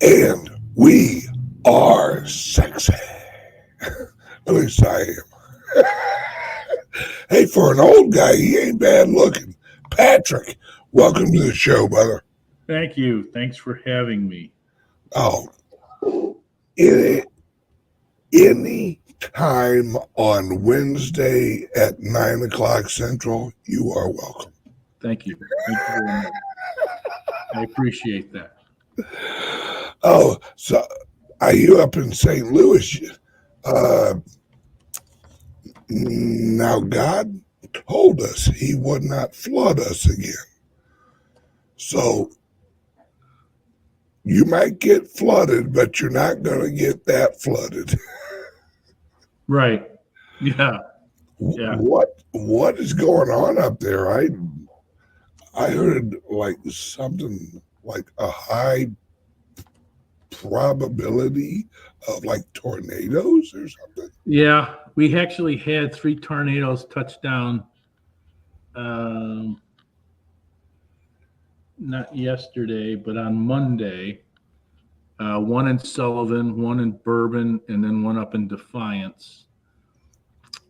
And we are sexy. At least I am. Hey, for an old guy, he ain't bad looking. Patrick, welcome to the show, brother. Thank you. Thanks for having me. Oh, any time on Wednesday at 9 o'clock Central, you are welcome. Thank you. Thank you very much. I appreciate that. Oh, so are you up in St. Louis? Now, God told us he would not flood us again. So you might get flooded, but you're not going to get that flooded. Right. Yeah. Yeah. What is going on up there? I heard like something like a high probability of like tornadoes or something. Yeah. We actually had 3 tornadoes touch down. Not yesterday, but on Monday. One in Sullivan, one in Bourbon, and then one up in Defiance.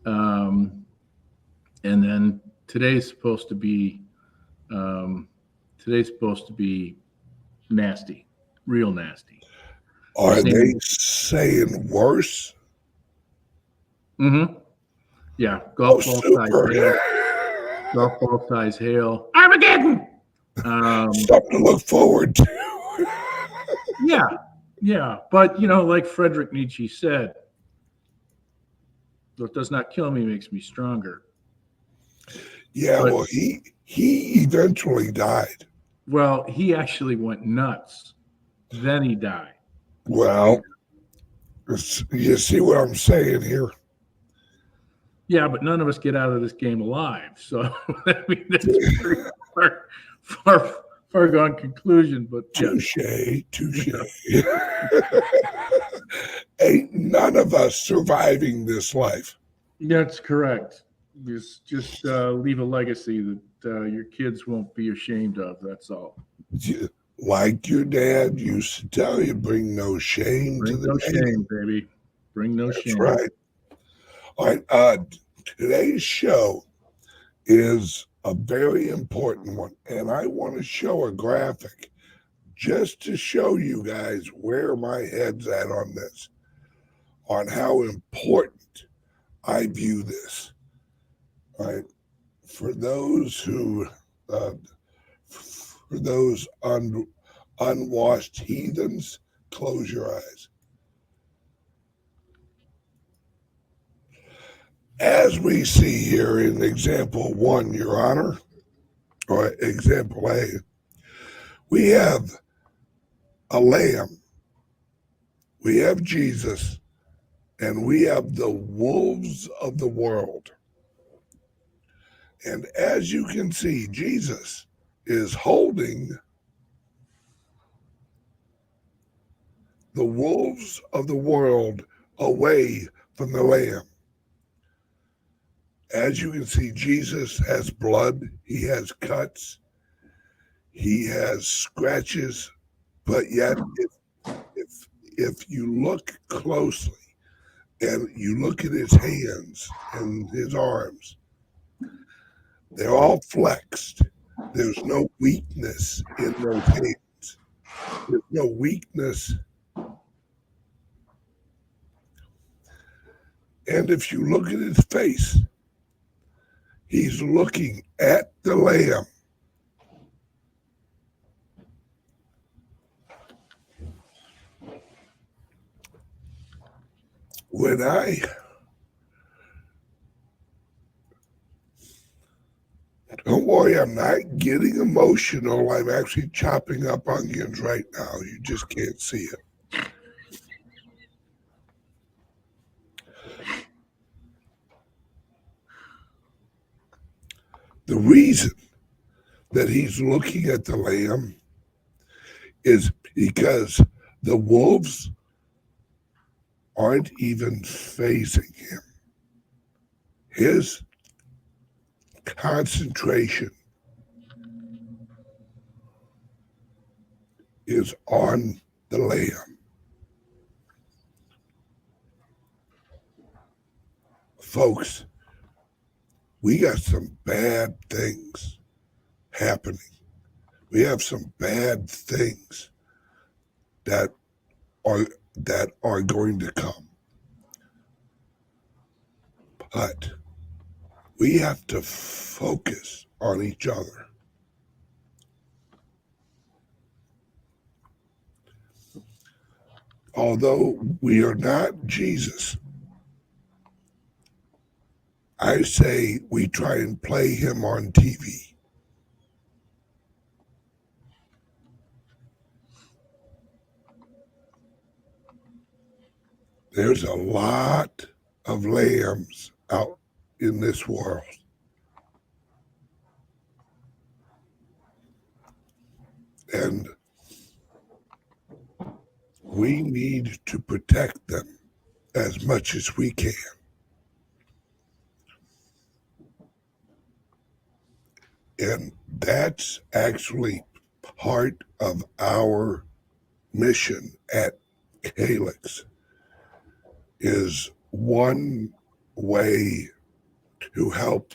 And then today's supposed to be nasty, real nasty. Are they saying worse? Mm-hmm. Yeah, golf ball size hail. Golf ball size hail. Armageddon. Something to look forward to. Yeah. But like Friedrich Nietzsche said, what does not kill me makes me stronger. Yeah, but, well, he eventually died. Well, he actually went nuts. Then he died. Well, you see what I'm saying here? Yeah, but none of us get out of this game alive. So I mean, that's a pretty far gone conclusion. But touche. Ain't none of us surviving this life. That's correct. Just leave a legacy that your kids won't be ashamed of. That's all. Like your dad used to tell you, bring no shame to the shame, baby. Bring no shame. That's right. All right. Today's show is a very important one, and I want to show a graphic just to show you guys where my head's at on this, on how important I view this. All right. For those who, for those unwashed heathens, close your eyes. As we see here in example 1, Your Honor, or example A, we have a lamb, we have Jesus, and we have the wolves of the world. And as you can see, Jesus is holding the wolves of the world away from the lamb. As you can see, Jesus has blood, he has cuts, he has scratches, but yet if you look closely and you look at his hands and his arms, they're all flexed. There's no weakness in those hands. There's no weakness. And if you look at his face, he's looking at the lamb. Don't worry, I'm not getting emotional. I'm actually chopping up onions right now. You just can't see it. The reason that he's looking at the lamb is because the wolves aren't even facing him. His concentration is on the lamb. Folks, we got some bad things happening. We have some bad things that are going to come. But we have to focus on each other. Although we are not Jesus, I say we try and play him on TV. There's a lot of lambs out in this world. And we need to protect them as much as we can. And that's actually part of our mission at CALIX, is one way to help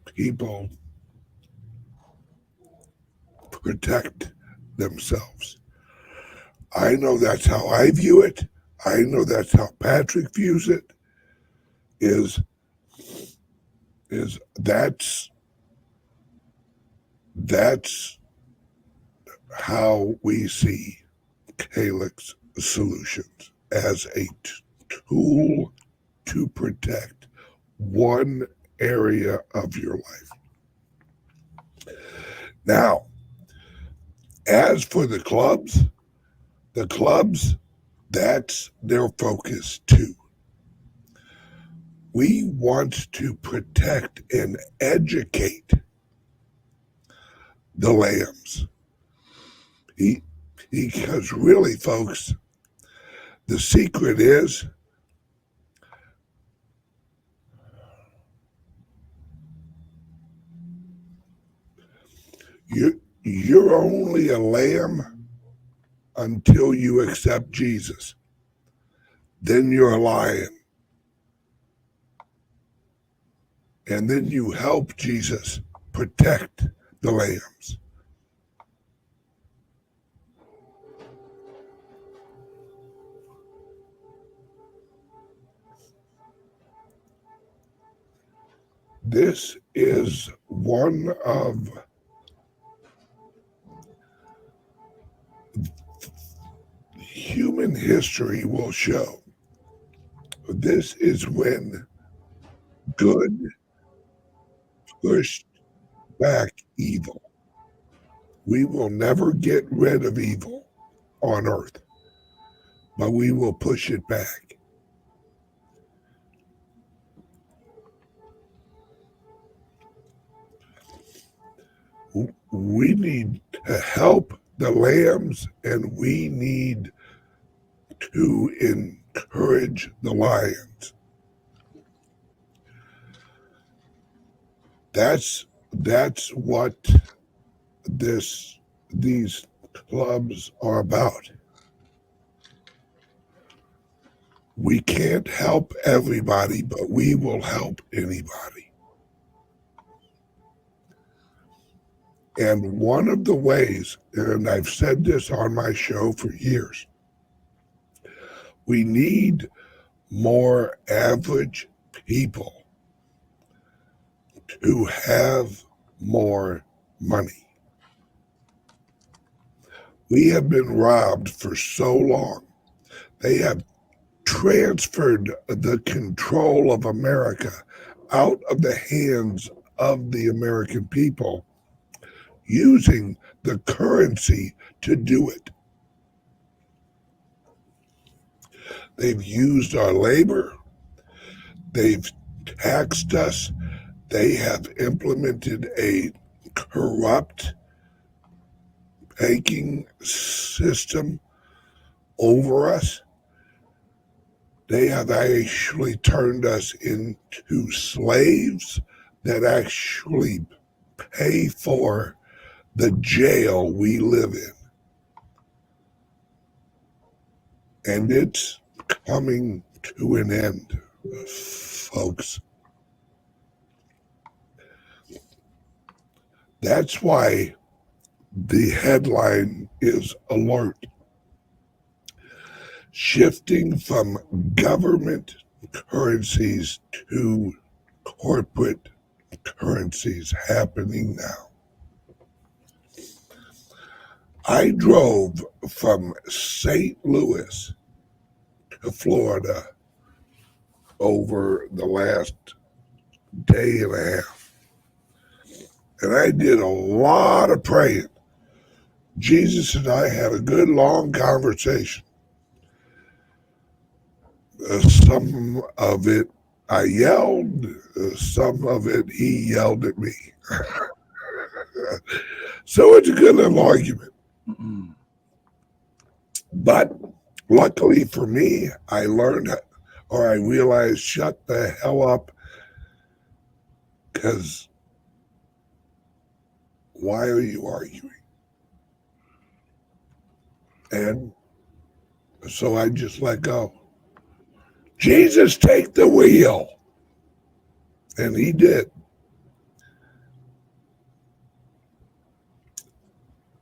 people protect themselves. I know that's how I view it. I know that's how Patrick views it. Is that's how we see CALIX Solutions, as a tool to protect one area of your life. Now, as for the clubs, that's their focus too. We want to protect and educate the lambs. Because really, folks, the secret is you're only a lamb until you accept Jesus. Then you're a lion. And then you help Jesus protect the lambs. This is one of human history will show. This is when good pushed back evil. We will never get rid of evil on earth, but we will push it back. We need to help the lambs, and we need to encourage the lions. That's what these clubs are about. We can't help everybody, but we will help anybody. And one of the ways, and I've said this on my show for years, we need more average people who have more money. We have been robbed for so long. They have transferred the control of America out of the hands of the American people, using the currency to do it. They've used our labor. They've taxed us. They have implemented a corrupt banking system over us. They have actually turned us into slaves that actually pay for the jail we live in. And it's coming to an end, folks. That's why the headline is alert. Shifting from government currencies to corporate currencies happening now. I drove from St. Louis to Florida over the last day and a half. And I did a lot of praying. Jesus and I had a good long conversation. Some of it I yelled, some of it he yelled at me. So it's a good little argument. But luckily for me, I learned, or I realized, shut the hell up, because why are you arguing? And so I just let go. Jesus, take the wheel. And he did.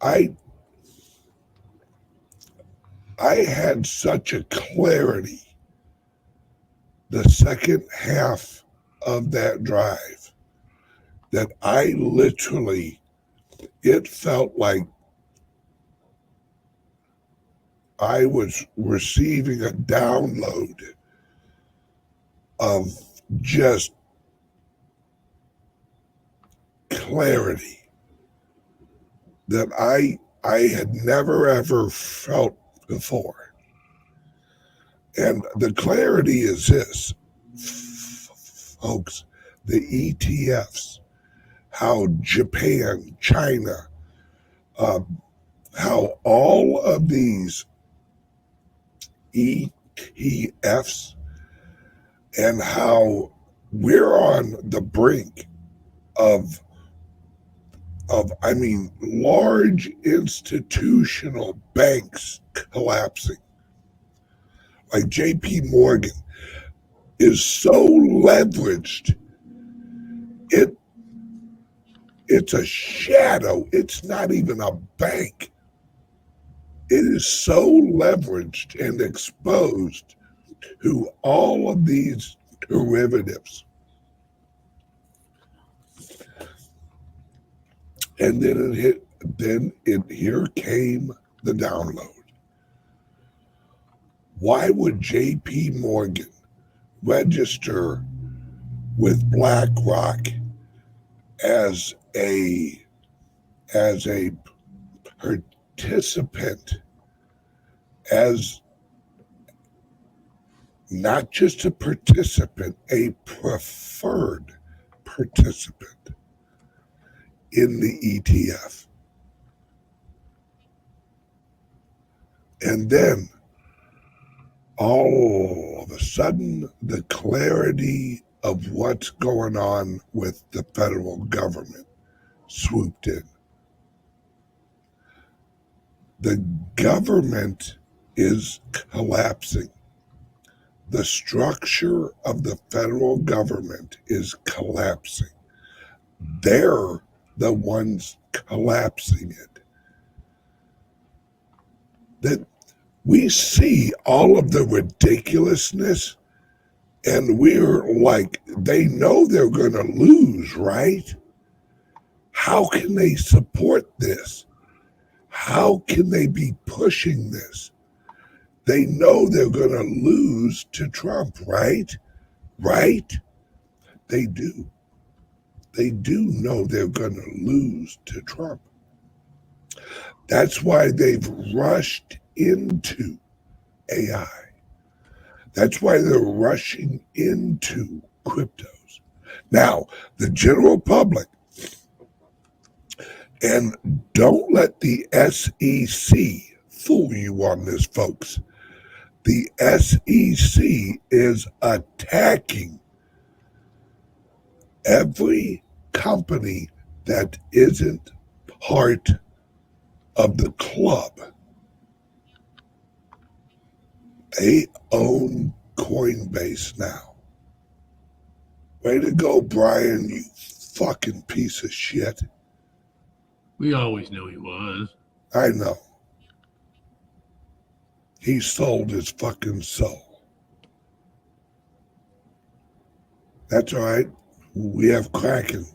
I had such a clarity the second half of that drive that I literally, it felt like I was receiving a download of just clarity that I had never ever felt before. And the clarity is this, folks, the ETFs, how Japan, China, how all of these ETFs, and how we're on the brink of large institutional banks collapsing. Like JP Morgan is so leveraged, it's a shadow. It's not even a bank. It is so leveraged and exposed to all of these derivatives. And then here came the download. Why would JP Morgan register with BlackRock as a participant, as not just a participant, a preferred participant in the ETF? And then all of a sudden, the clarity of what's going on with the federal government swooped in. The government is collapsing. The structure of the federal government is collapsing. They're the ones collapsing it. That we see all of the ridiculousness, and we're like, they know they're going to lose, right? How can they support this? How can they be pushing this? They know they're going to lose to Trump, right? Right? They do. They do know they're going to lose to Trump. That's why they've rushed into AI. That's why they're rushing into cryptos. Now, the general public, and don't let the SEC fool you on this, folks. The SEC is attacking every company that isn't part of the club. They own Coinbase now. Way to go, Brian, you fucking piece of shit. We always knew he was. I know. He sold his fucking soul. That's all right. We have Kraken.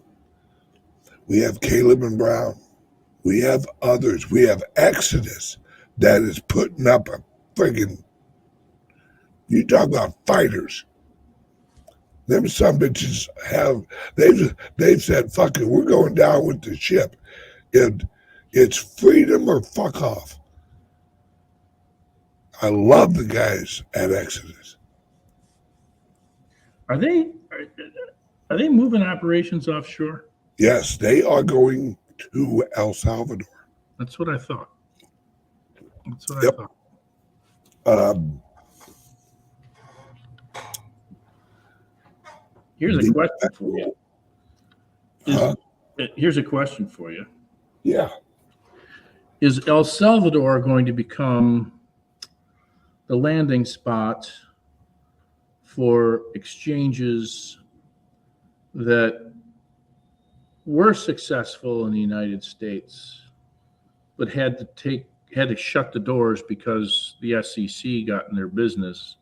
We have Caleb and Brown. We have others. We have Exodus that is putting up a friggin', you talk about fighters. Them some bitches they've said, fuck it, we're going down with the ship. It's freedom or fuck off. I love the guys at Exodus. Are they moving operations offshore? Yes, they are going to El Salvador. That's what I thought. That's what I thought. Here's a question for you. Here's a question for you. Yeah. Is El Salvador going to become the landing spot for exchanges that were successful in the United States, but had to shut the doors because the SEC got in their business?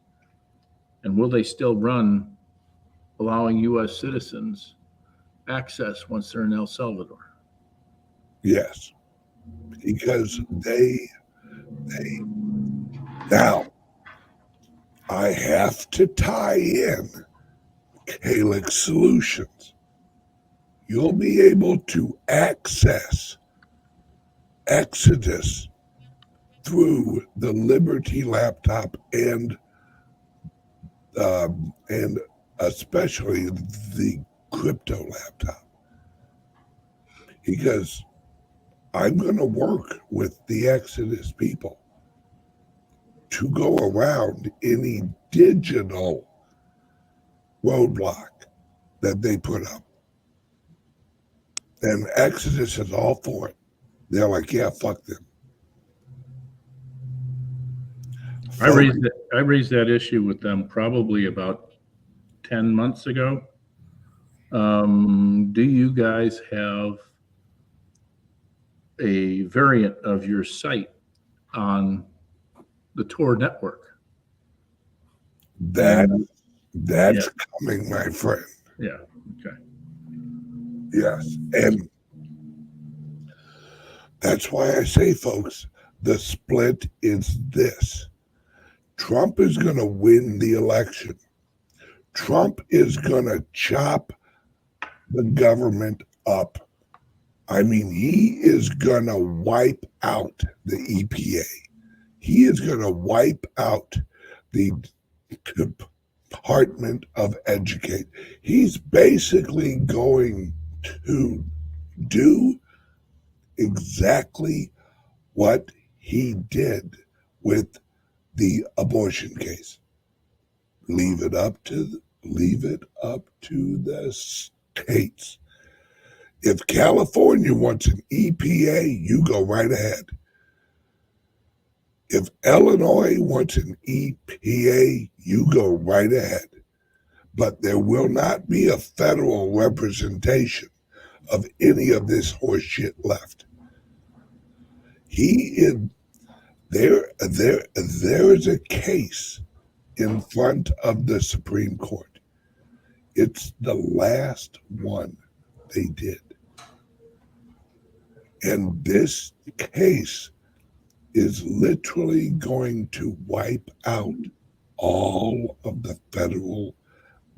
And will they still run, allowing U.S. citizens access once they're in El Salvador? Yes, because they now I have to tie in CALIX solutions. You'll be able to access Exodus through the Liberty laptop and especially the crypto laptop, because I'm going to work with the Exodus people to go around any digital roadblock that they put up. And Exodus is all for it. They're like, yeah, fuck them. I raised that issue with them probably about 10 months ago. Do you guys have a variant of your site on the Tor network? That's coming, my friend. Yeah. Okay. Yes. And that's why I say, folks, the split is this. Trump is going to win the election. Trump is going to chop the government up. I mean, he is going to wipe out the EPA. He is going to wipe out the Department of Education. He's basically going to do exactly what he did with the abortion case. Leave it up to the states. If California wants an EPA, you go right ahead. If Illinois wants an EPA, you go right ahead. But there will not be a federal representation of any of this horse shit left. There is a case in front of the Supreme Court. It's the last one they did. And this case is literally going to wipe out all of the federal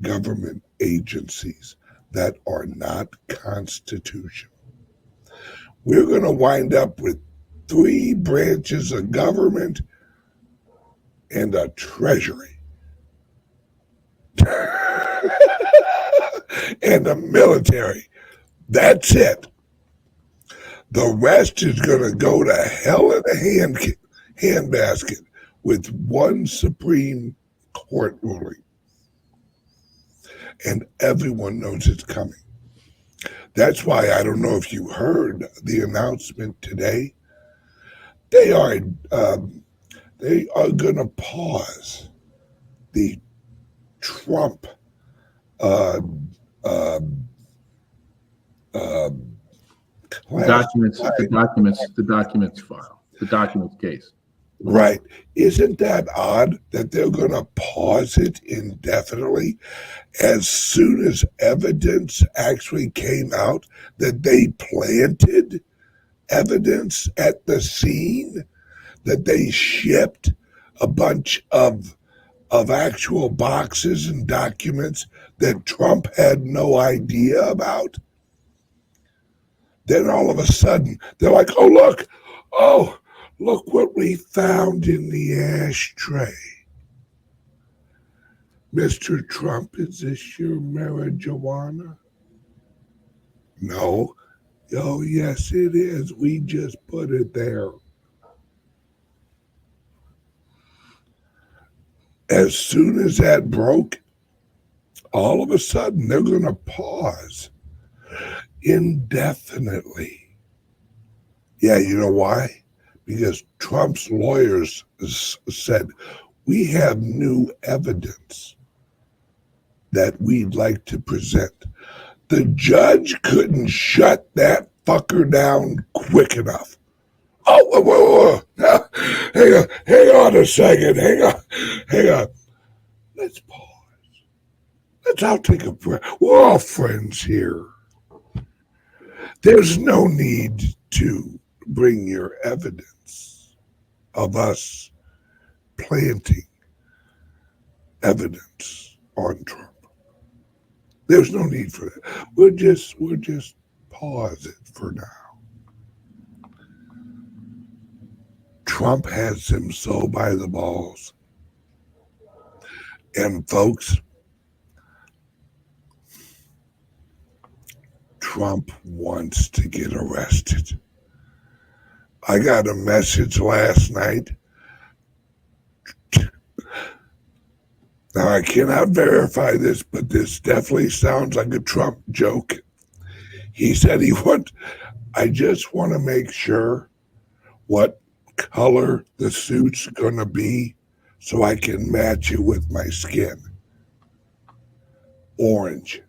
government agencies that are not constitutional. We're going to wind up with 3 branches of government and a treasury and a military. That's it. The rest is going to go to hell in a handbasket with one Supreme Court ruling. And everyone knows it's coming. That's why I don't know if you heard the announcement today. They are going to pause the Trump uh, uh, uh, The documents file, the documents case. Right. Isn't that odd that they're going to pause it indefinitely as soon as evidence actually came out that they planted evidence at the scene, that they shipped a bunch of actual boxes and documents that Trump had no idea about? Then all of a sudden they're like, oh, look what we found in the ashtray. Mr. Trump, is this your marijuana? No. Oh, yes, it is. We just put it there. As soon as that broke, all of a sudden they're going to pause indefinitely. Yeah, you know why? Because Trump's lawyers said, we have new evidence that we'd like to present. The judge couldn't shut that fucker down quick enough. Oh, whoa. Now, hang on a second. Hang on. Let's pause. Let's all take a breath. We're all friends here. There's no need to bring your evidence of us planting evidence on Trump. There's no need for that. We'll just pause it for now. Trump has them so by the balls. And folks, Trump wants to get arrested. I got a message last night. Now, I cannot verify this, but this definitely sounds like a Trump joke. He said I just want to make sure what color the suit's going to be so I can match it with my skin. Orange.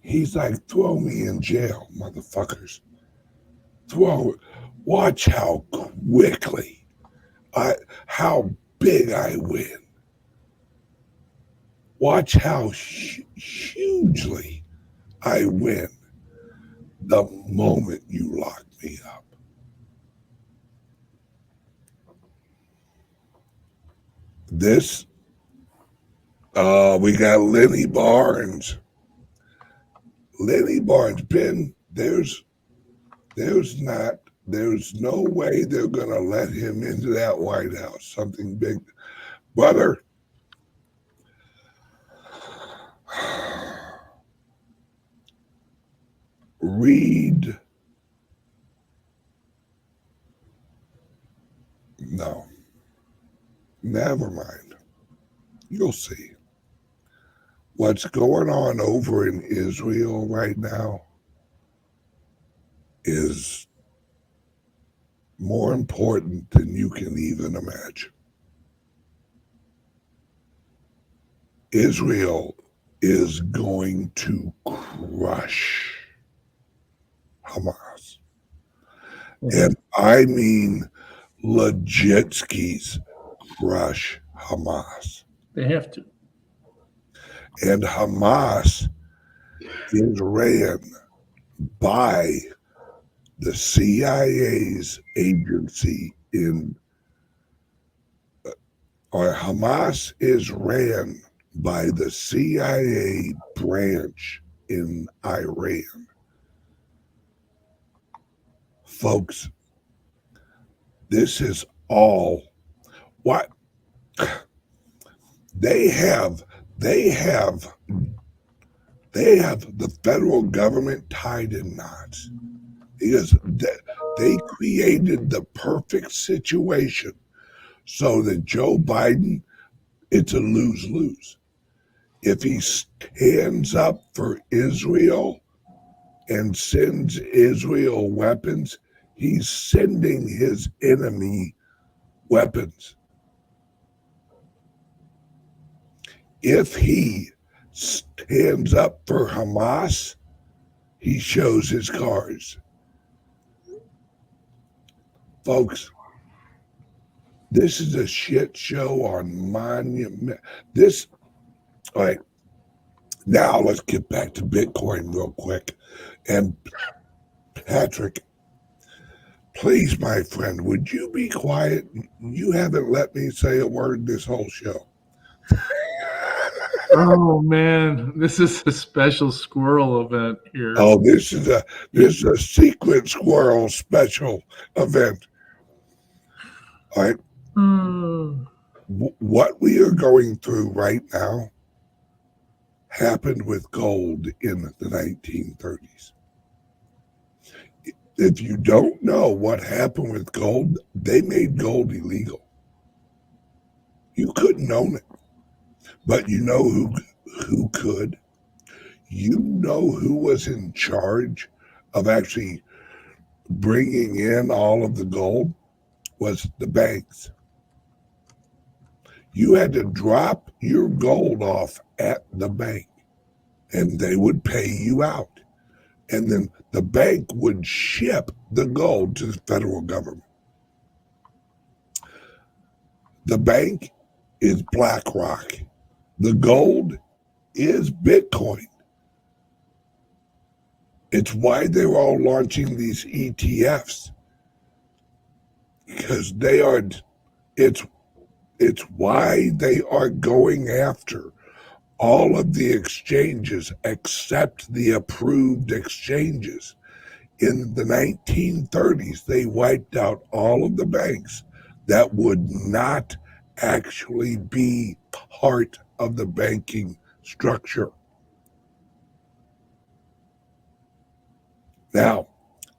He's like, throw me in jail, motherfuckers. Watch how quickly, how big I win. Watch how hugely I win the moment you lock me up. This, we got Lenny Barnes. Lenny Barnes, Ben, there's no way they're going to let him into that White House. Something big. Brother, read. No. Never mind. You'll see. What's going on over in Israel right now is more important than you can even imagine. Israel is going to crush Hamas. And I mean legit skis crush Hamas. They have to. And Hamas is ran by the CIA's agency or Hamas is ran by the CIA branch in Iran. Folks, this is all what they have the federal government tied in knots because they created the perfect situation so that Joe Biden it's a lose-lose. If he stands up for Israel and sends Israel weapons, he's sending his enemy weapons. If he stands up for Hamas, he shows his cards. Folks, this is a shit show on monument. All right, now let's get back to Bitcoin real quick. And Patrick, please, my friend, would you be quiet? You haven't let me say a word this whole show. Oh man, this is a special squirrel event here. Oh, this is a secret squirrel special event. All right. What we are going through right now happened with gold in the 1930s. If you don't know what happened with gold, they made gold illegal. You couldn't own it. But you know who could? You know who was in charge of actually bringing in all of the gold? Was the banks. You had to drop your gold off at the bank, and they would pay you out. And then the bank would ship the gold to the federal government. The bank is BlackRock. The gold is Bitcoin. It's why they're all launching these ETFs. Because it's why they are going after all of the exchanges except the approved exchanges. In the 1930s, they wiped out all of the banks that would not actually be part of the banking structure. Now,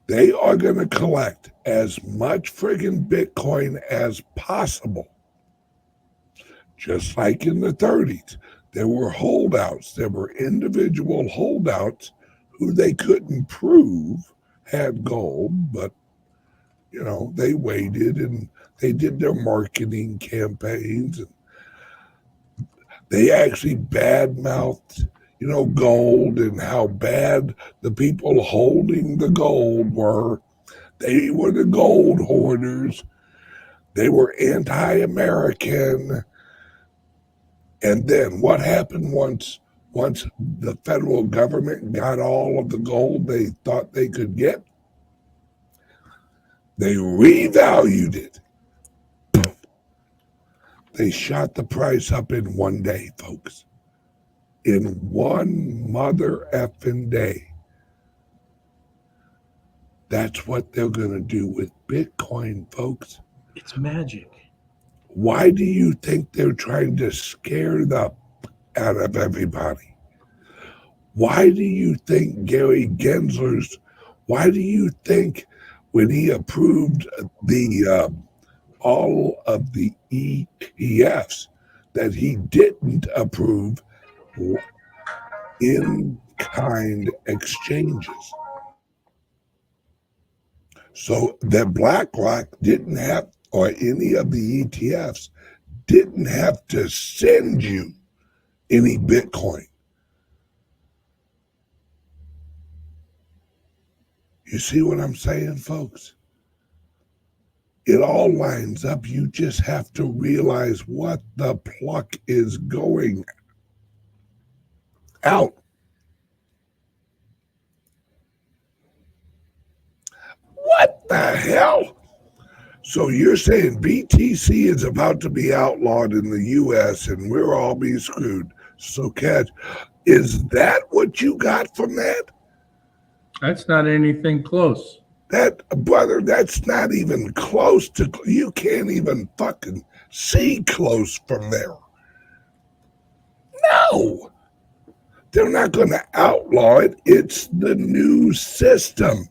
they are going to collect as much friggin' Bitcoin as possible. Just like in the 30s, there were holdouts. There were individual holdouts who they couldn't prove had gold, but, you know, they waited and they did their marketing campaigns. And they actually badmouthed, you know, gold and how bad the people holding the gold were. They were the gold hoarders. They were anti-American. And then what happened once the federal government got all of the gold they thought they could get? They revalued it. They shot the price up in one day, folks. In one mother effing day. That's what they're going to do with Bitcoin, folks. It's magic. Why do you think they're trying to scare the out of everybody? Why do you think Gary Gensler's, why do you think when he approved the all of the ETFs that he didn't approve in-kind exchanges? So that BlackRock didn't have, or any of the ETFs didn't have to send you any Bitcoin. You see what I'm saying, folks? It all lines up. You just have to realize what the pluck is going out. What the hell? So you're saying BTC is about to be outlawed in the U.S. and we're all being screwed. So, Kat, is that what you got from that? That's not anything close. That, brother, that's not even close to, you can't even fucking see close from there. No. They're not going to outlaw it. It's the new system.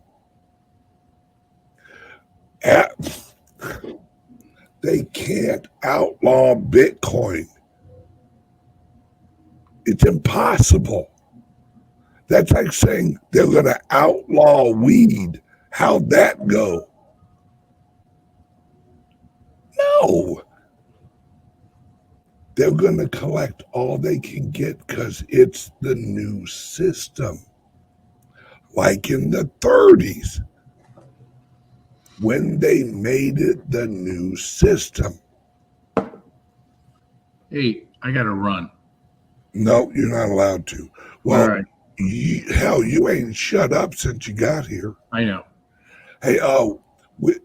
They can't outlaw Bitcoin. It's impossible. That's like saying they're going to outlaw weed. How'd that go? No. They're going to collect all they can get because it's the new system. Like in the 30s, when they made it the new system. Hey, I got to run. No, you're not allowed to. Well, All right. hell, you ain't shut up since you got here. I know. Hey,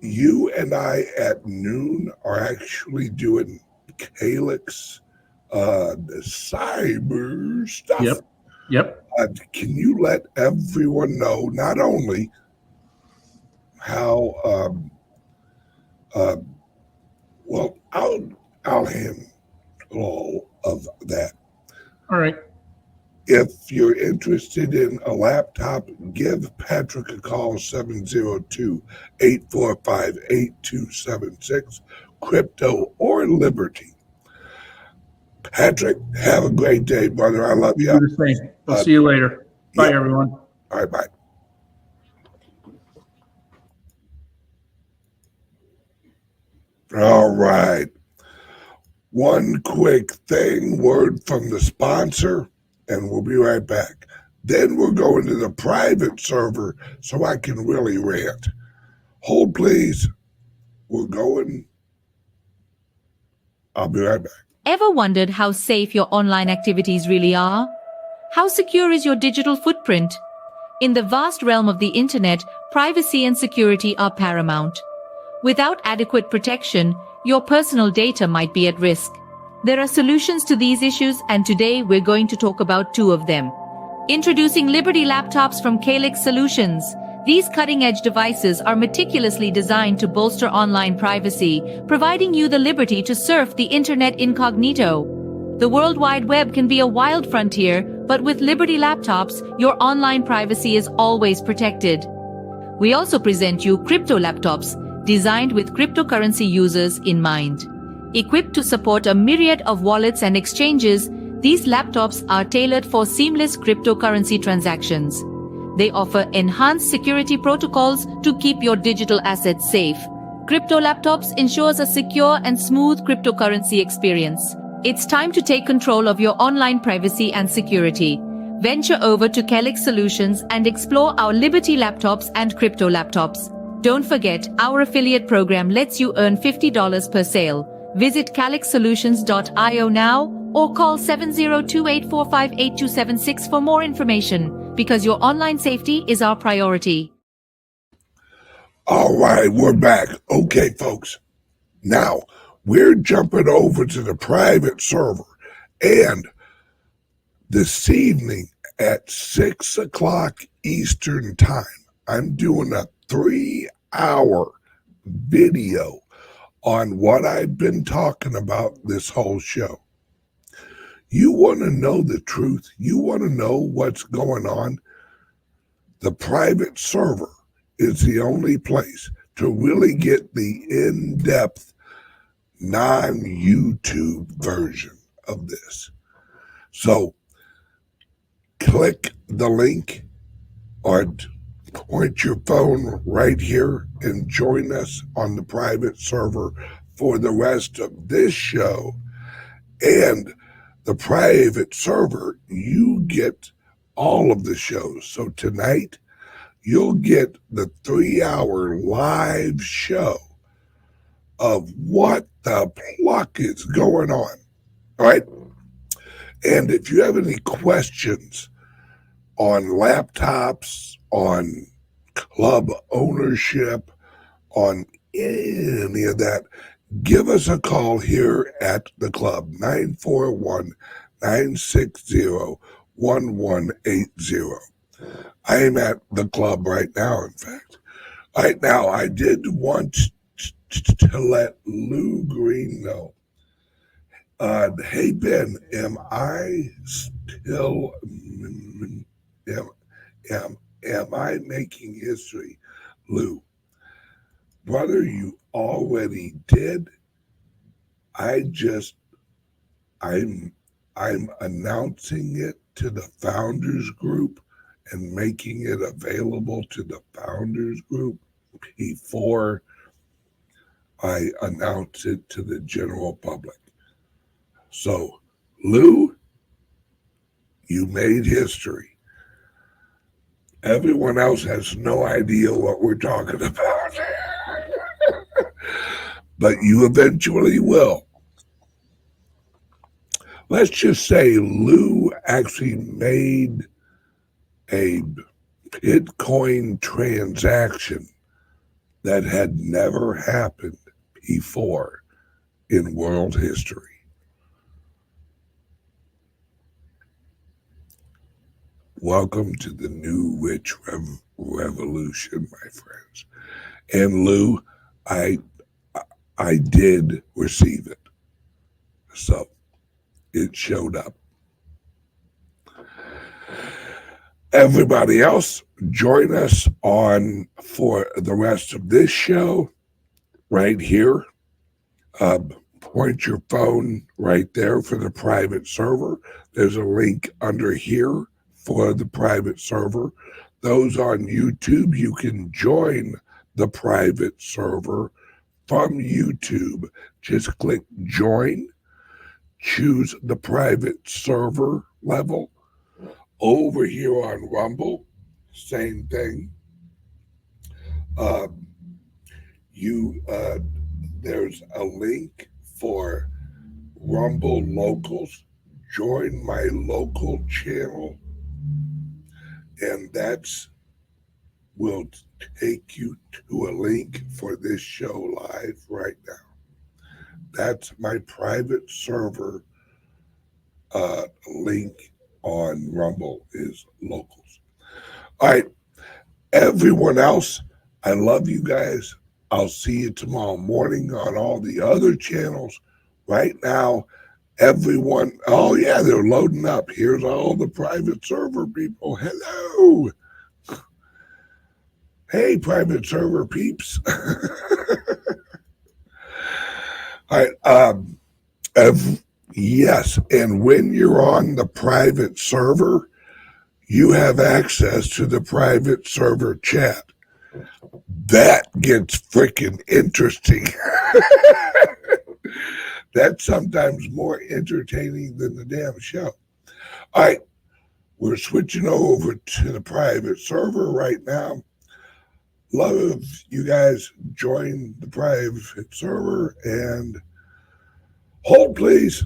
you and I at noon are actually doing CALIX, the cyber stuff. Yep. Can you let everyone know not only how? Well, I'll handle all of that. All right. If you're interested in a laptop, give Patrick a call, 702-845-8276, crypto or liberty. Patrick, have a great day, brother. I love you. Do the same. I'll see you later. Bye, everyone. All right, bye. All right. One quick thing, word from the sponsor, and we'll be right back. Then we're going to the private server so I can really rant. Hold, please. We're going. I'll be right back. Ever wondered how safe your online activities really are? How secure is your digital footprint? In the vast realm of the internet, privacy and security are paramount. Without adequate protection, your personal data might be at risk. There are solutions to these issues, and today we're going to talk about two of them. Introducing Liberty laptops from CALIX Solutions. These cutting-edge devices are meticulously designed to bolster online privacy, providing you the liberty to surf the internet incognito. The World Wide Web can be a wild frontier, but with Liberty laptops, your online privacy is always protected. We also present you crypto laptops, designed with cryptocurrency users in mind. Equipped to support a myriad of wallets and exchanges, these laptops are tailored for seamless cryptocurrency transactions. They offer enhanced security protocols to keep your digital assets safe. Crypto laptops ensures a secure and smooth cryptocurrency experience. It's time to take control of your online privacy and security. Venture over to CALIX Solutions and explore our Liberty laptops and crypto laptops. Don't forget, our affiliate program lets you earn $50 per sale. Visit calixsolutions.io now or call 702-845-8276 for more information, because your online safety is our priority. All right, we're back. Okay, folks. Now, we're jumping over to the private server, and this evening at 6 o'clock Eastern Time, I'm doing a 3-hour video on what I've been talking about this whole show. You want to know the truth? You want to know what's going on? The private server is the only place to really get the in-depth, non-YouTube version of this. So click the link or point your phone right here and join us on the private server for the rest of this show. And the private server, you get all of the shows. So tonight, you'll get the 3-hour live show of what the pluck is going on. All right? And if you have any questions on laptops, on club ownership, on any of that, give us a call here at the club, 941-960-1180. I am at the club right now, in fact. Right now, I did want to let Lou Green know. Hey, Ben, am I still, am I making history? Lou, brother, you already did. I'm I'm announcing it to the founders group and making it available to the founders group before I announce it to the general public. So, Lou, you made history. Everyone else has no idea what we're talking about. But you eventually will. Let's just say Lou actually made a Bitcoin transaction that had never happened before in world history. Welcome to the new rich revolution, my friends. And Lou, I did receive it. So it showed up. Everybody else, join us on for the rest of this show right here. Point your phone right there for the private server. There's a link under here for the private server. Those on YouTube, you can join the private server from YouTube. Just click join, choose the private server level. Over here on Rumble, same thing. There's a link for Rumble Locals. Join my local channel, and will take you to a link for this show live right now. That's my private server link on Rumble is locals. All right, everyone else, I love you guys. I'll see you tomorrow morning on all the other channels. Right now, everyone, oh yeah, they're loading up. Here's all the private server people. Hello. Hey, private server peeps. All right, yes, and when you're on the private server, you have access to the private server chat. That gets freaking interesting. That's sometimes more entertaining than the damn show. All right, we're switching over to the private server right now. Love you guys. Join the private server and hold, please.